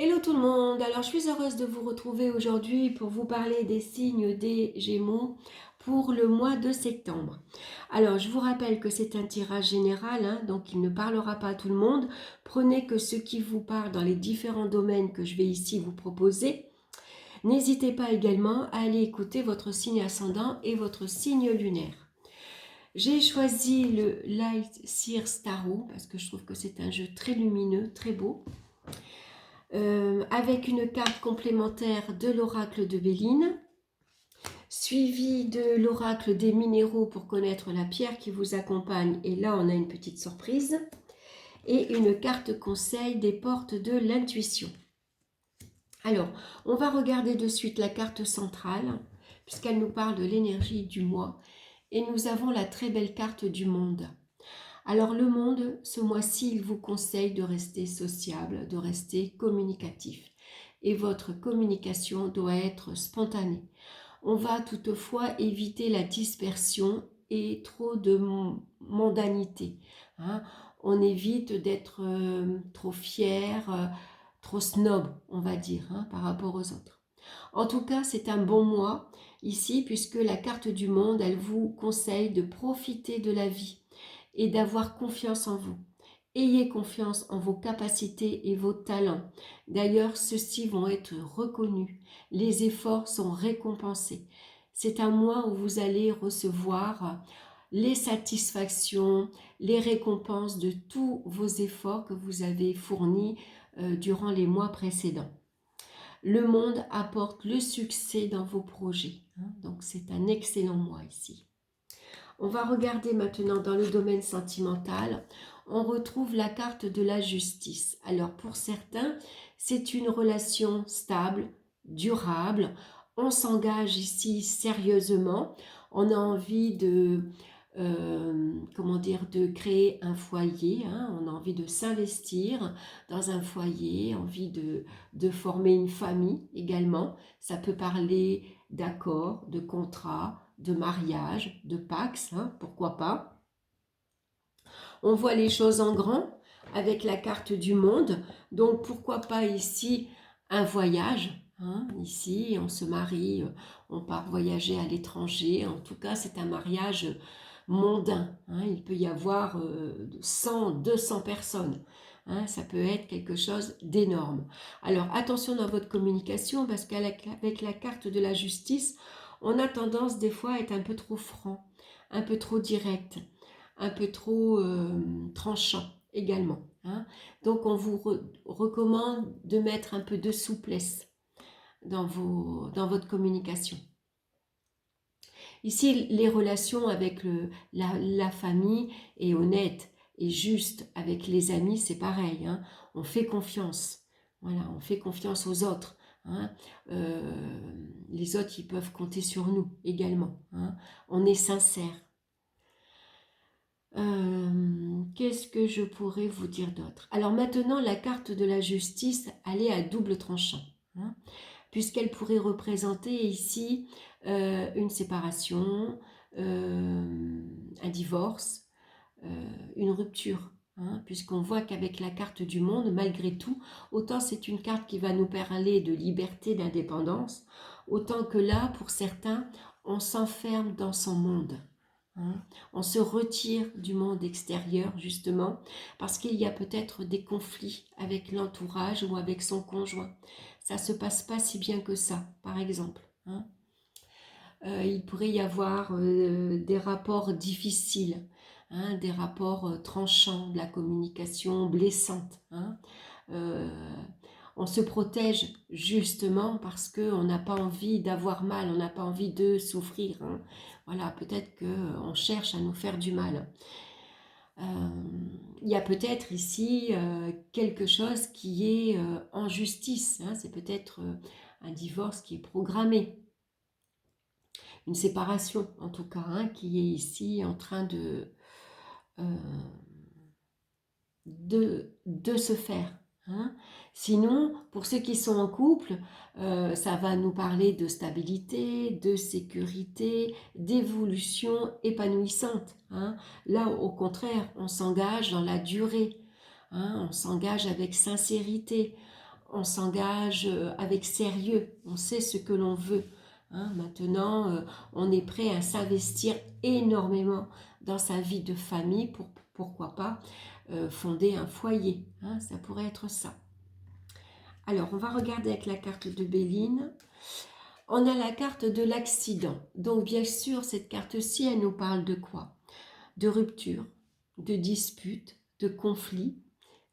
Hello tout le monde, alors je suis heureuse de vous retrouver aujourd'hui pour vous parler des signes des Gémeaux pour le mois de septembre. Alors je vous rappelle que c'est un tirage général, donc il ne parlera pas à tout le monde. Prenez que ce qui vous parle dans les différents domaines que je vais ici vous proposer. N'hésitez pas également à aller écouter votre signe ascendant et votre signe lunaire. J'ai choisi le Light Seer Tarot parce que je trouve que c'est un jeu très lumineux, très beau. Avec une carte complémentaire de l'oracle de Béline, suivi de l'oracle des minéraux pour connaître la pierre qui vous accompagne, et là on a une petite surprise, et une carte conseil des portes de l'intuition. Alors, on va regarder de suite la carte centrale, puisqu'elle nous parle de l'énergie du mois, et nous avons la très belle carte du monde. Alors le monde, ce mois-ci, il vous conseille de rester sociable, de rester communicatif. Et votre communication doit être spontanée. On va toutefois éviter la dispersion et trop de mondanité. On évite d'être trop fier, trop snob, on va dire, par rapport aux autres. En tout cas, c'est un bon mois ici, puisque la carte du monde, elle vous conseille de profiter de la vie et d'avoir confiance en vous. Ayez confiance en vos capacités et vos talents. D'ailleurs, ceux-ci vont être reconnus. Les efforts sont récompensés. C'est un mois où vous allez recevoir les satisfactions, les récompenses de tous vos efforts que vous avez fournis durant les mois précédents. Le monde apporte le succès dans vos projets. Donc c'est un excellent mois ici. On va regarder maintenant dans le domaine sentimental. On retrouve la carte de la justice. Alors pour certains, c'est une relation stable, durable. On s'engage ici sérieusement. On a envie de, de créer un foyer. On a envie de s'investir dans un foyer, envie de former une famille également. Ça peut parler d'accords, de contrats, de mariage, de Pax, pourquoi pas. On voit les choses en grand avec la carte du monde, donc pourquoi pas ici un voyage. Ici, on se marie, on part voyager à l'étranger. En tout cas, c'est un mariage mondain. Il peut y avoir 100, 200 personnes. Ça peut être quelque chose d'énorme. Alors, attention dans votre communication, parce qu'avec la carte de la justice, on a tendance des fois à être un peu trop franc, un peu trop direct, un peu trop tranchant également. Donc on vous recommande de mettre un peu de souplesse dans votre communication. Ici, les relations avec la famille est honnête et juste. Avec les amis, c'est pareil. On fait confiance. Voilà, on fait confiance aux autres. Les autres, ils peuvent compter sur nous également. On est sincère. Qu'est-ce que je pourrais vous dire d'autre? Alors maintenant, la carte de la justice, elle est à double tranchant, puisqu'elle pourrait représenter ici une séparation, un divorce, une rupture. Puisqu'on voit qu'avec la carte du monde, malgré tout, autant c'est une carte qui va nous parler de liberté, d'indépendance, autant que là, pour certains, on s'enferme dans son monde. On se retire du monde extérieur justement parce qu'il y a peut-être des conflits avec l'entourage ou avec son conjoint. Ça ne se passe pas si bien que ça, par exemple. Il pourrait y avoir des rapports difficiles, des rapports tranchants, de la communication blessante. On se protège justement parce qu'on n'a pas envie d'avoir mal, on n'a pas envie de souffrir. Voilà, peut-être qu'on cherche à nous faire du mal. Il y a peut-être ici quelque chose qui est en justice. C'est peut-être un divorce qui est programmé. Une séparation en tout cas, qui est ici en train de se faire. Sinon, pour ceux qui sont en couple, ça va nous parler de stabilité, de sécurité, d'évolution épanouissante. Là, au contraire, on s'engage dans la durée, on s'engage avec sincérité, on s'engage avec sérieux, on sait ce que l'on veut. Hein. Maintenant, on est prêt à s'investir énormément dans sa vie de famille pour, pourquoi pas, fonder un foyer. Hein. Ça pourrait être ça. Alors, on va regarder avec la carte de Béline. On a la carte de l'accident. Donc, bien sûr, cette carte-ci, elle nous parle de quoi? De rupture, de dispute, de conflit,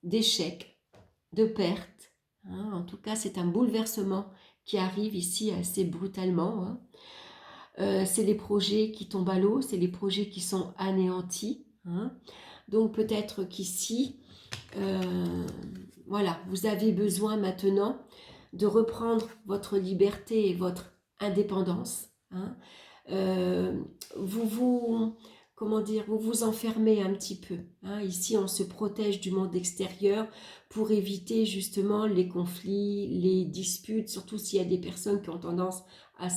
d'échec, de perte. Hein. En tout cas, c'est un bouleversement qui arrive ici assez brutalement. Hein. C'est les projets qui tombent à l'eau, c'est les projets qui sont anéantis. Hein. Donc, peut-être qu'ici, voilà, vous avez besoin maintenant de reprendre votre liberté et votre indépendance. Hein. Comment dire, vous vous enfermez un petit peu. Hein. Ici, on se protège du monde extérieur pour éviter justement les conflits, les disputes, surtout s'il y a des personnes qui ont tendance à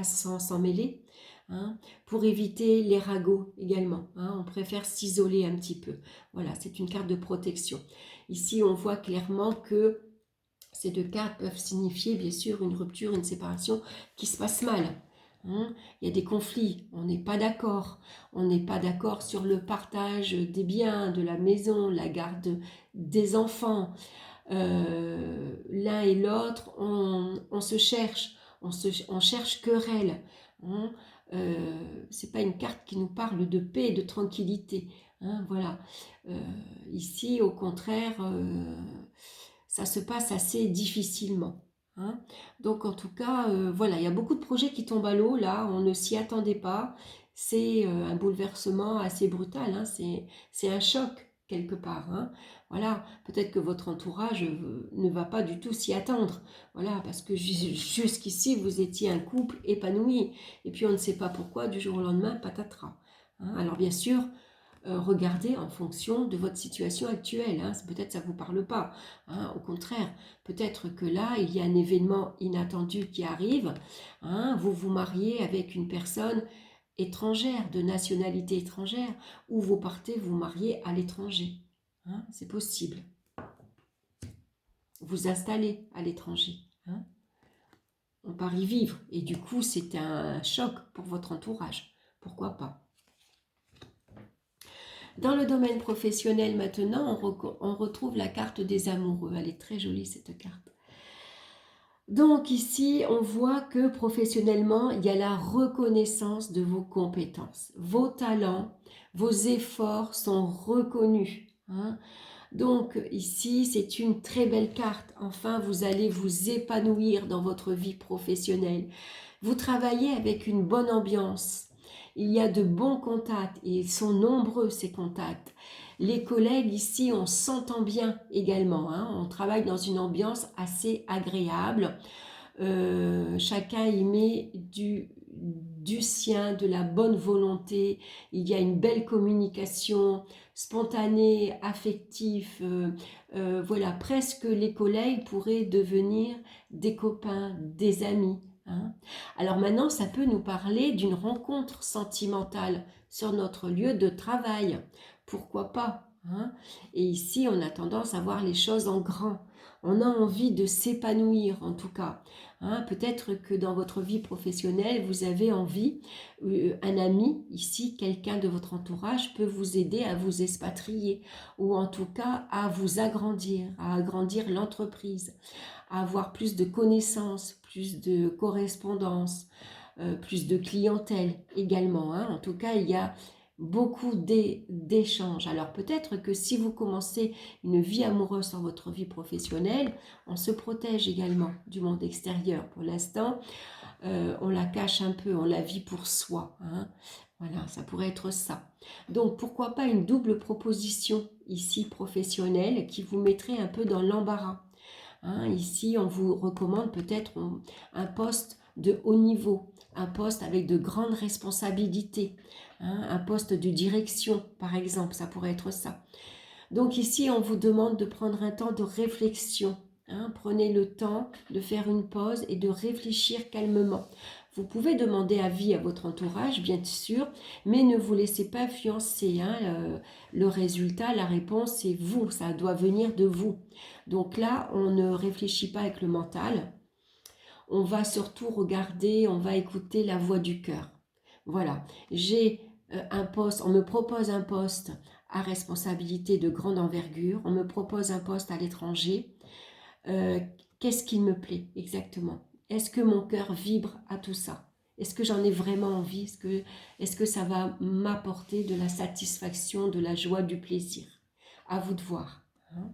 s'en mêler. Hein, pour éviter les ragots également. Hein, on préfère s'isoler un petit peu. Voilà, c'est une carte de protection. Ici, on voit clairement que ces deux cartes peuvent signifier, bien sûr, une rupture, une séparation qui se passe mal. Hein. Il y a des conflits, on n'est pas d'accord. On n'est pas d'accord sur le partage des biens, de la maison, la garde des enfants. L'un et l'autre, on se cherche, on cherche querelle. Hein. C'est pas une carte qui nous parle de paix et de tranquillité. Hein, voilà. Ici, au contraire, ça se passe assez difficilement. Hein. Donc, en tout cas, voilà, il y a beaucoup de projets qui tombent à l'eau, là, on ne s'y attendait pas. C'est un bouleversement assez brutal, hein. C'est un choc, quelque part. Hein. Voilà, peut-être que votre entourage ne va pas du tout s'y attendre. Voilà, parce que jusqu'ici, vous étiez un couple épanoui. Et puis, on ne sait pas pourquoi, du jour au lendemain, patatras. Hein. Alors, bien sûr, regardez en fonction de votre situation actuelle. Hein. Peut-être ça ne vous parle pas. Hein. Au contraire, peut-être que là, il y a un événement inattendu qui arrive. Hein. Vous vous mariez avec une personne étrangère, de nationalité étrangère, ou vous partez vous marier à l'étranger. Hein. C'est possible. Vous installez à l'étranger. Hein. On part y vivre. Et du coup, c'est un choc pour votre entourage. Pourquoi pas? Dans le domaine professionnel maintenant, on retrouve la carte des amoureux. Elle est très jolie cette carte. Donc ici, on voit que professionnellement, il y a la reconnaissance de vos compétences. Vos talents, vos efforts sont reconnus. Hein. Donc ici, c'est une très belle carte. Enfin, vous allez vous épanouir dans votre vie professionnelle. Vous travaillez avec une bonne ambiance. Il y a de bons contacts et ils sont nombreux ces contacts. Les collègues ici, on s'entend bien également. Hein. On travaille dans une ambiance assez agréable. Chacun y met du sien, de la bonne volonté. Il y a une belle communication spontanée, affective. Voilà, presque les collègues pourraient devenir des copains, des amis. Hein. Alors maintenant, ça peut nous parler d'une rencontre sentimentale sur notre lieu de travail. Pourquoi pas? Hein. Et ici, on a tendance à voir les choses en grand. On a envie de s'épanouir en tout cas. Hein. Peut-être que dans votre vie professionnelle, vous avez envie, un ami ici, quelqu'un de votre entourage peut vous aider à vous expatrier ou en tout cas à vous agrandir, à agrandir l'entreprise, à avoir plus de connaissances, plus de correspondance, plus de clientèle également. Hein. En tout cas, il y a beaucoup d'échanges. Alors peut-être que si vous commencez une vie amoureuse dans votre vie professionnelle, on se protège également du monde extérieur. Pour l'instant, on la cache un peu, on la vit pour soi. Hein. Voilà, ça pourrait être ça. Donc pourquoi pas une double proposition ici professionnelle qui vous mettrait un peu dans l'embarras. Hein, ici, on vous recommande peut-être un poste de haut niveau, un poste avec de grandes responsabilités, hein, un poste de direction, par exemple, ça pourrait être ça. Donc ici, on vous demande de prendre un temps de réflexion. Hein, prenez le temps de faire une pause et de réfléchir calmement. Vous pouvez demander avis à votre entourage, bien sûr, mais ne vous laissez pas influencer. Hein, le résultat, la réponse, c'est vous. Ça doit venir de vous. Donc là, on ne réfléchit pas avec le mental. On va surtout regarder, on va écouter la voix du cœur. Voilà. J'ai un poste, on me propose un poste à responsabilité de grande envergure. On me propose un poste à l'étranger. Qu'est-ce qui me plaît exactement? Est-ce que mon cœur vibre à tout ça? Est-ce que j'en ai vraiment envie? Est-ce que ça va m'apporter de la satisfaction, de la joie, du plaisir? À vous de voir. Hein.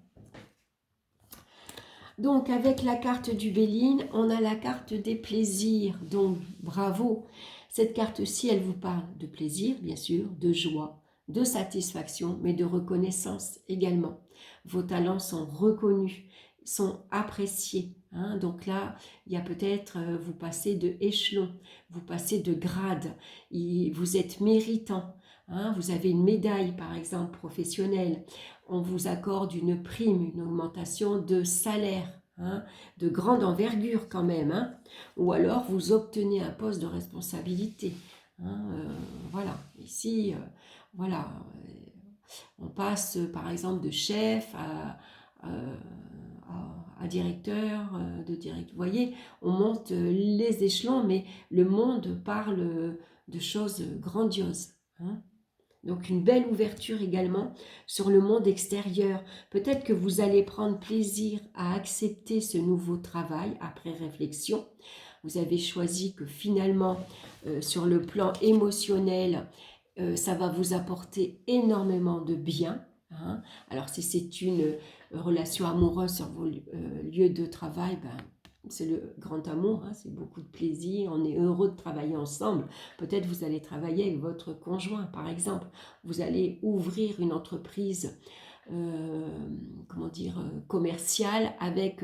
Donc, avec la carte du Béline, on a la carte des plaisirs. Donc, bravo. Cette carte-ci, elle vous parle de plaisir, bien sûr, de joie, de satisfaction, mais de reconnaissance également. Vos talents sont reconnus, sont appréciés. Hein. Donc là, il y a peut-être, vous passez de échelon, vous passez de grade, vous êtes méritant. Hein. Vous avez une médaille, par exemple, professionnelle. On vous accorde une prime, une augmentation de salaire, hein, de grande envergure quand même. Hein. Ou alors, vous obtenez un poste de responsabilité. Hein, voilà, ici, voilà, on passe par exemple de chef à directeur, de directeur. Vous voyez, on monte les échelons, mais le monde parle de choses grandioses. Hein. Donc une belle ouverture également sur le monde extérieur. Peut-être que vous allez prendre plaisir à accepter ce nouveau travail après réflexion. Vous avez choisi que finalement, sur le plan émotionnel, ça va vous apporter énormément de bien. Hein. Alors si c'est une relation amoureuse sur vos lieux de travail, ben, c'est le grand amour, hein, c'est beaucoup de plaisir, on est heureux de travailler ensemble. Peut-être vous allez travailler avec votre conjoint, par exemple. Vous allez ouvrir une entreprise commerciale avec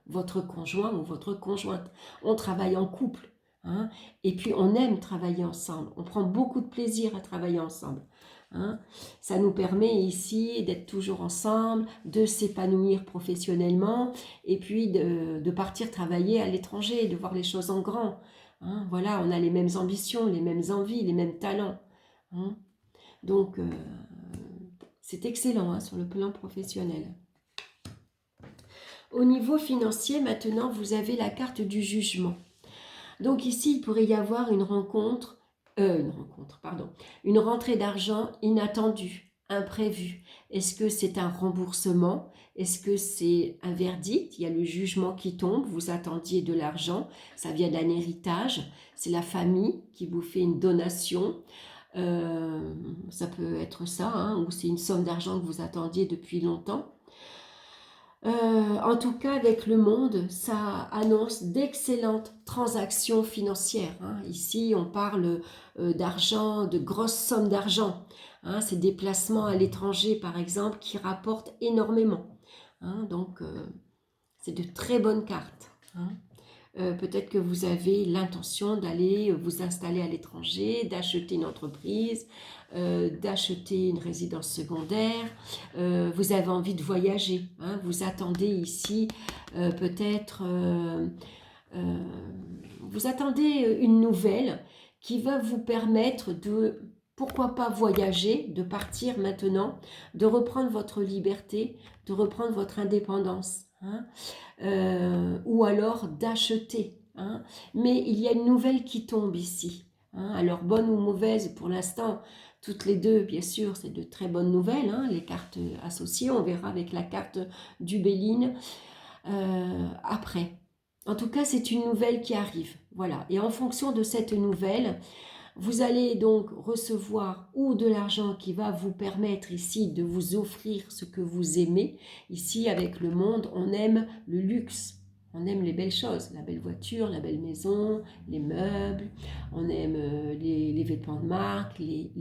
votre conjoint ou votre conjointe. On travaille en couple. Hein, et puis on aime travailler ensemble, on prend beaucoup de plaisir à travailler ensemble. Hein. Ça nous permet ici d'être toujours ensemble, de s'épanouir professionnellement et puis de partir travailler à l'étranger, de voir les choses en grand. Hein. Voilà, on a les mêmes ambitions, les mêmes envies, les mêmes talents. Hein. Donc, c'est excellent hein, sur le plan professionnel. Au niveau financier, maintenant, vous avez la carte du jugement. Donc ici, il pourrait y avoir une rentrée d'argent inattendue, imprévue. Est-ce que c'est un remboursement? Est-ce que c'est un verdict? Il y a le jugement qui tombe, vous attendiez de l'argent, ça vient d'un héritage, c'est la famille qui vous fait une donation. Ça peut être ça, hein, ou c'est une somme d'argent que vous attendiez depuis longtemps. En tout cas, avec le monde, ça annonce d'excellentes transactions financières. Hein. Ici, on parle d'argent, de grosses sommes d'argent. Hein. C'est des placements à l'étranger, par exemple, qui rapportent énormément. Hein. Donc, c'est de très bonnes cartes. Hein. Peut-être que vous avez l'intention d'aller vous installer à l'étranger, d'acheter une entreprise, d'acheter une résidence secondaire, vous avez envie de voyager, hein, vous attendez ici peut-être, vous attendez une nouvelle qui va vous permettre de, pourquoi pas voyager, de partir maintenant, de reprendre votre liberté, de reprendre votre indépendance. Hein. Ou alors d'acheter. Hein. Mais il y a une nouvelle qui tombe ici. Hein. Alors, bonne ou mauvaise, pour l'instant, toutes les deux, bien sûr, c'est de très bonnes nouvelles. Hein. Les cartes associées, on verra avec la carte du Béline après. En tout cas, c'est une nouvelle qui arrive. Voilà. Et en fonction de cette nouvelle, vous allez donc recevoir ou de l'argent qui va vous permettre ici de vous offrir ce que vous aimez. Ici, avec le monde, on aime le luxe, on aime les belles choses, la belle voiture, la belle maison, les meubles, on aime les vêtements de marque, les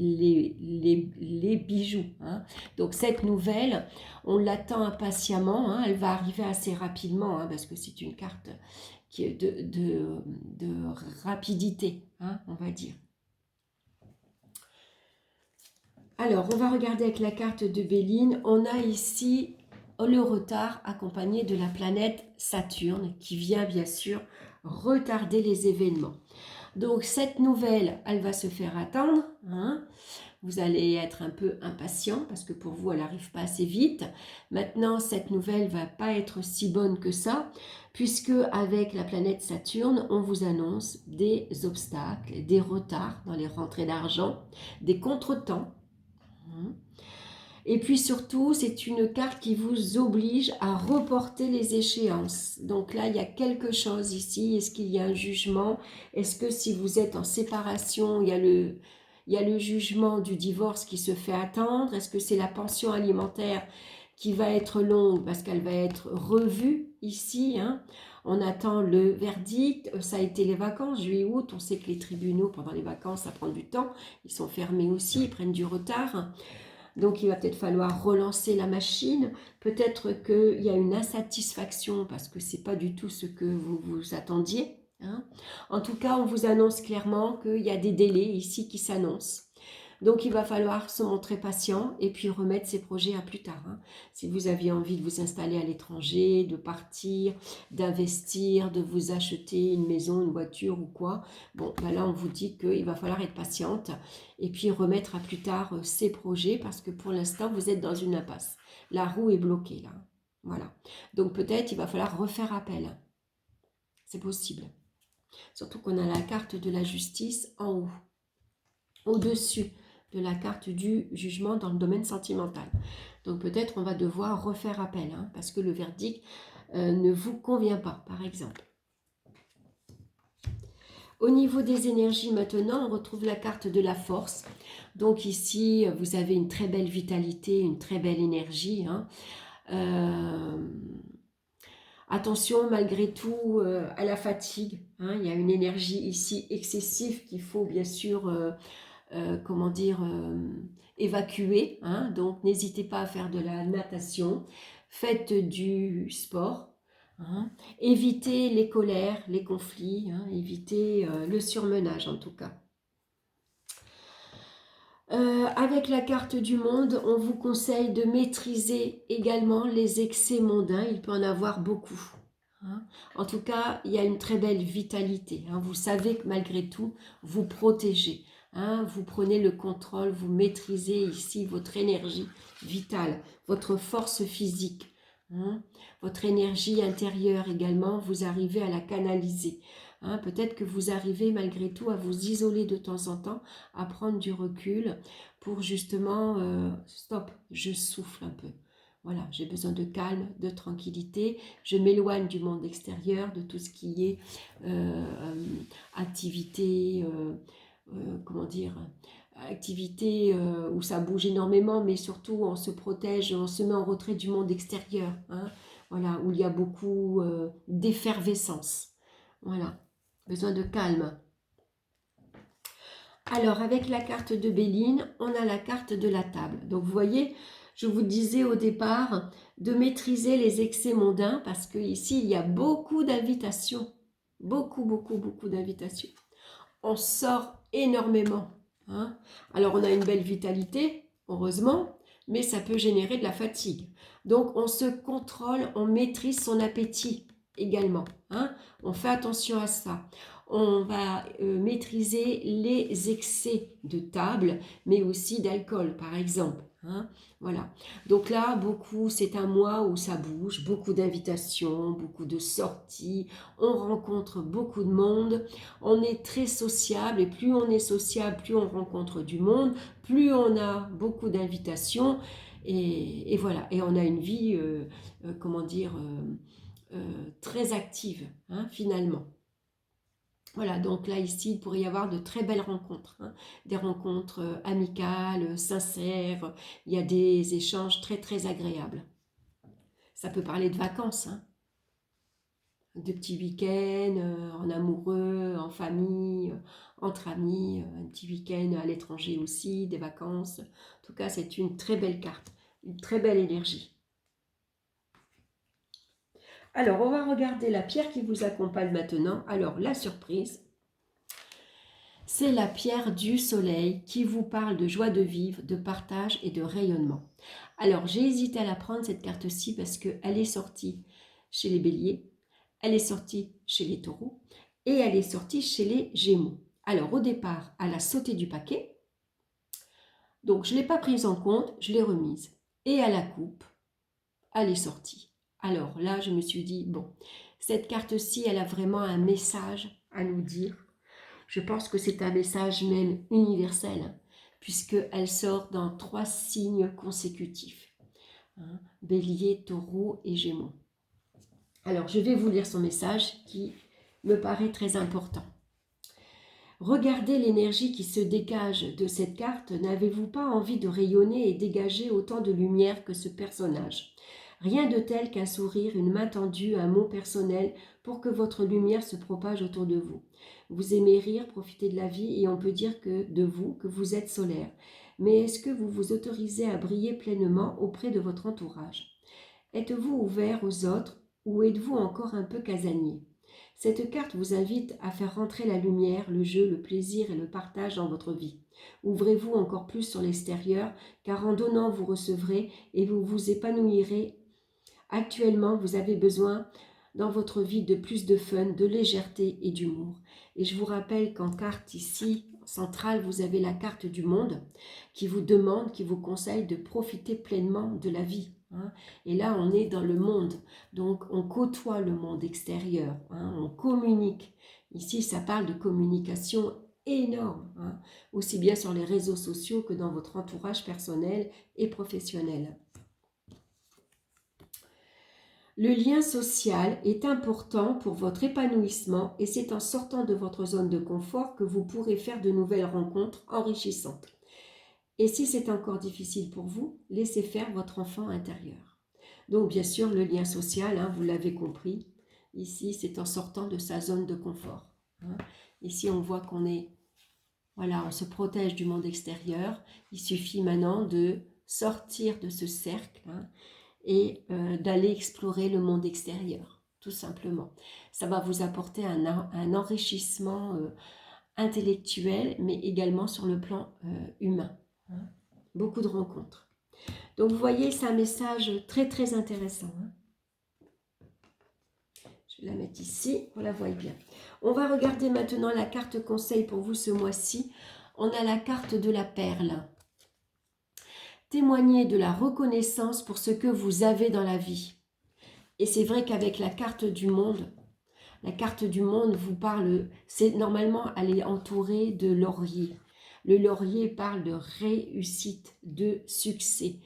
bijoux. Hein. Donc cette nouvelle, on l'attend impatiemment, hein, elle va arriver assez rapidement, hein, parce que c'est une carte qui est de rapidité, hein, on va dire. Alors, on va regarder avec la carte de Béline. On a ici le retard accompagné de la planète Saturne qui vient bien sûr retarder les événements. Donc cette nouvelle, elle va se faire attendre, hein. Vous allez être un peu impatient parce que pour vous, elle n'arrive pas assez vite. Maintenant, cette nouvelle ne va pas être si bonne que ça, puisque avec la planète Saturne, on vous annonce des obstacles, des retards dans les rentrées d'argent, des contretemps. Et puis surtout, c'est une carte qui vous oblige à reporter les échéances. Donc là, il y a quelque chose ici. Est-ce qu'il y a un jugement? Est-ce que si vous êtes en séparation, il y a le jugement du divorce qui se fait attendre? Est-ce que c'est la pension alimentaire qui va être longue parce qu'elle va être revue ici, hein? On attend le verdict. Ça a été les vacances, juillet, août. On sait que les tribunaux, pendant les vacances, ça prend du temps. Ils sont fermés aussi, ils prennent du retard. Donc, il va peut-être falloir relancer la machine. Peut-être qu'il y a une insatisfaction parce que ce n'est pas du tout ce que vous vous attendiez, hein. En tout cas, on vous annonce clairement qu'il y a des délais ici qui s'annoncent. Donc, il va falloir se montrer patient et puis remettre ses projets à plus tard, hein. Si vous aviez envie de vous installer à l'étranger, de partir, d'investir, de vous acheter une maison, une voiture ou quoi, bon, ben là, on vous dit qu'il va falloir être patiente et puis remettre à plus tard ces projets parce que pour l'instant, vous êtes dans une impasse. La roue est bloquée, là. Voilà. Donc, peut-être il va falloir refaire appel. C'est possible. Surtout qu'on a la carte de la justice en haut, au-dessus de la carte du jugement dans le domaine sentimental. Donc peut-être on va devoir refaire appel, hein, parce que le verdict ne vous convient pas, par exemple. Au niveau des énergies maintenant, on retrouve la carte de la force. Donc ici, vous avez une très belle vitalité, une très belle énergie, hein. Attention malgré tout à la fatigue, hein. Il y a une énergie ici excessive qu'il faut bien sûr évacuer, hein. Donc n'hésitez pas à faire de la natation, faites du sport, hein. Évitez les colères, les conflits, hein. Évitez le surmenage en tout cas. Avec la carte du monde, on vous conseille de maîtriser également les excès mondains, il peut en avoir beaucoup, hein. En tout cas, il y a une très belle vitalité, hein. Vous savez que malgré tout, vous protégez, hein. Vous prenez le contrôle, vous maîtrisez ici votre énergie vitale, votre force physique, hein. Votre énergie intérieure également, vous arrivez à la canaliser, hein. Peut-être que vous arrivez malgré tout à vous isoler de temps en temps, à prendre du recul pour justement, stop, je souffle un peu. Voilà, j'ai besoin de calme, de tranquillité. Je m'éloigne du monde extérieur, de tout ce qui est activité, activité où ça bouge énormément, mais surtout on se protège, on se met en retrait du monde extérieur, hein. Voilà, où il y a beaucoup d'effervescence. Voilà, besoin de calme. Alors, avec la carte de Béline, on a la carte de la table. Donc, vous voyez, je vous disais au départ de maîtriser les excès mondains parce qu'ici, il y a beaucoup d'invitations. Beaucoup, beaucoup, beaucoup d'invitations. On sort énormément, hein. Alors, on a une belle vitalité, heureusement, mais ça peut générer de la fatigue. Donc, on se contrôle, on maîtrise son appétit également, hein. On fait attention à ça. On va maîtriser les excès de table, mais aussi d'alcool, par exemple, hein. Voilà. Donc là, beaucoup, c'est un mois où ça bouge, beaucoup d'invitations, beaucoup de sorties, on rencontre beaucoup de monde, on est très sociable, et plus on est sociable, plus on rencontre du monde, plus on a beaucoup d'invitations, et voilà. Et on a une vie, très active, hein, finalement. Voilà, donc là, ici, il pourrait y avoir de très belles rencontres, hein, des rencontres amicales, sincères, il y a des échanges très, très agréables. Ça peut parler de vacances, hein, de petits week-ends, en amoureux, en famille, entre amis, un petit week-end à l'étranger aussi, des vacances. En tout cas, c'est une très belle carte, une très belle énergie. Alors, on va regarder la pierre qui vous accompagne maintenant. Alors, la surprise, c'est la pierre du soleil qui vous parle de joie de vivre, de partage et de rayonnement. Alors, j'ai hésité à la prendre, cette carte-ci, parce qu'elle est sortie chez les béliers. elle est sortie chez les taureaux et elle est sortie chez les gémeaux. Alors au départ, elle a sauté du paquet, donc je ne l'ai pas prise en compte, je l'ai remise. Et à la coupe, elle est sortie. Alors là, je me suis dit, bon, cette carte-ci, elle a vraiment un message à nous dire. Je pense que c'est un message même universel, puisqu'elle sort dans 3 signes consécutifs. Bélier, taureau et gémeaux. Alors, je vais vous lire son message qui me paraît très important. Regardez l'énergie qui se dégage de cette carte. N'avez-vous pas envie de rayonner et dégager autant de lumière que ce personnage ? Rien de tel qu'un sourire, une main tendue, un mot personnel pour que votre lumière se propage autour de vous. Vous aimez rire, profiter de la vie et on peut dire de vous que vous êtes solaire. Mais est-ce que vous vous autorisez à briller pleinement auprès de votre entourage ? Êtes-vous ouvert aux autres ou êtes-vous encore un peu casanier ? Cette carte vous invite à faire rentrer la lumière, le jeu, le plaisir et le partage dans votre vie. Ouvrez-vous encore plus sur l'extérieur, car en donnant, vous recevrez et vous vous épanouirez. Actuellement, vous avez besoin dans votre vie de plus de fun, de légèreté et d'humour. Et je vous rappelle qu'en carte ici, centrale, vous avez la carte du monde qui vous demande, qui vous conseille de profiter pleinement de la vie. Et là, on est dans le monde, donc on côtoie le monde extérieur, on communique. Ici, ça parle de communication énorme, aussi bien sur les réseaux sociaux que dans votre entourage personnel et professionnel. Le lien social est important pour votre épanouissement et c'est en sortant de votre zone de confort que vous pourrez faire de nouvelles rencontres enrichissantes. Et si c'est encore difficile pour vous, laissez faire votre enfant intérieur. Donc bien sûr, le lien social, vous l'avez compris, ici c'est en sortant de sa zone de confort. Ici on voit qu'on est, voilà, on se protège du monde extérieur. Il suffit maintenant de sortir de ce cercle et d'aller explorer le monde extérieur, tout simplement. Ça va vous apporter un enrichissement intellectuel, mais également sur le plan humain. Beaucoup de rencontres. Donc vous voyez, c'est un message très très intéressant. Je vais la mettre ici, on la voit bien. On va regarder maintenant la carte conseil pour vous ce mois-ci. On a la carte de la perle. Témoignez de la reconnaissance pour ce que vous avez dans la vie. Et c'est vrai qu'avec la carte du monde vous parle, c'est normalement, elle est entourée de lauriers. Le laurier parle de réussite, de succès.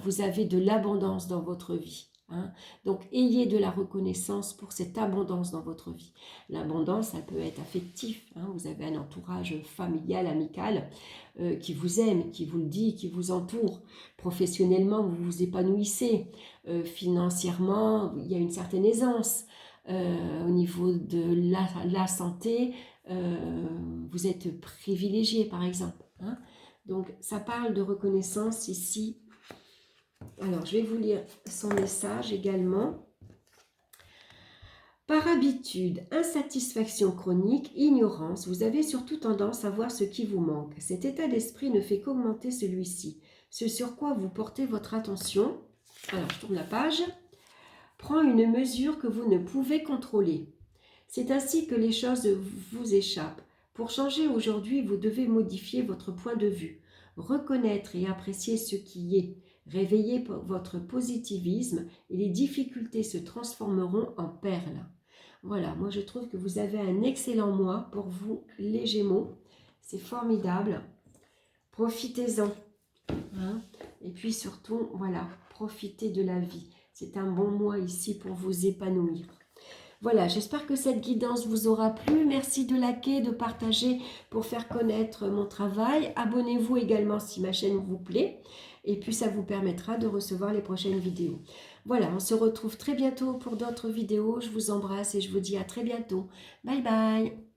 Vous avez de l'abondance dans votre vie. Donc, ayez de la reconnaissance pour cette abondance dans votre vie. L'abondance, ça peut être affectif. Vous avez un entourage familial, amical, qui vous aime, qui vous le dit, qui vous entoure. Professionnellement, vous vous épanouissez. Financièrement, il y a une certaine aisance. Au niveau de la santé, vous êtes privilégié, par exemple. Donc, ça parle de reconnaissance ici. Alors, je vais vous lire son message également. Par habitude, insatisfaction chronique, ignorance, vous avez surtout tendance à voir ce qui vous manque. Cet état d'esprit ne fait qu'augmenter celui-ci. Ce sur quoi vous portez votre attention, alors je tourne la page, prend une mesure que vous ne pouvez contrôler. C'est ainsi que les choses vous échappent. Pour changer aujourd'hui, vous devez modifier votre point de vue, reconnaître et apprécier ce qui est. Réveillez votre positivisme et les difficultés se transformeront en perles. Voilà, moi je trouve que vous avez un excellent mois pour vous, les Gémeaux. C'est formidable. Profitez-en. Et puis surtout, voilà, profitez de la vie. C'est un bon mois ici pour vous épanouir. Voilà, j'espère que cette guidance vous aura plu. Merci de liker, de partager pour faire connaître mon travail. Abonnez-vous également si ma chaîne vous plaît. Et puis, ça vous permettra de recevoir les prochaines vidéos. Voilà, on se retrouve très bientôt pour d'autres vidéos. Je vous embrasse et je vous dis à très bientôt. Bye bye.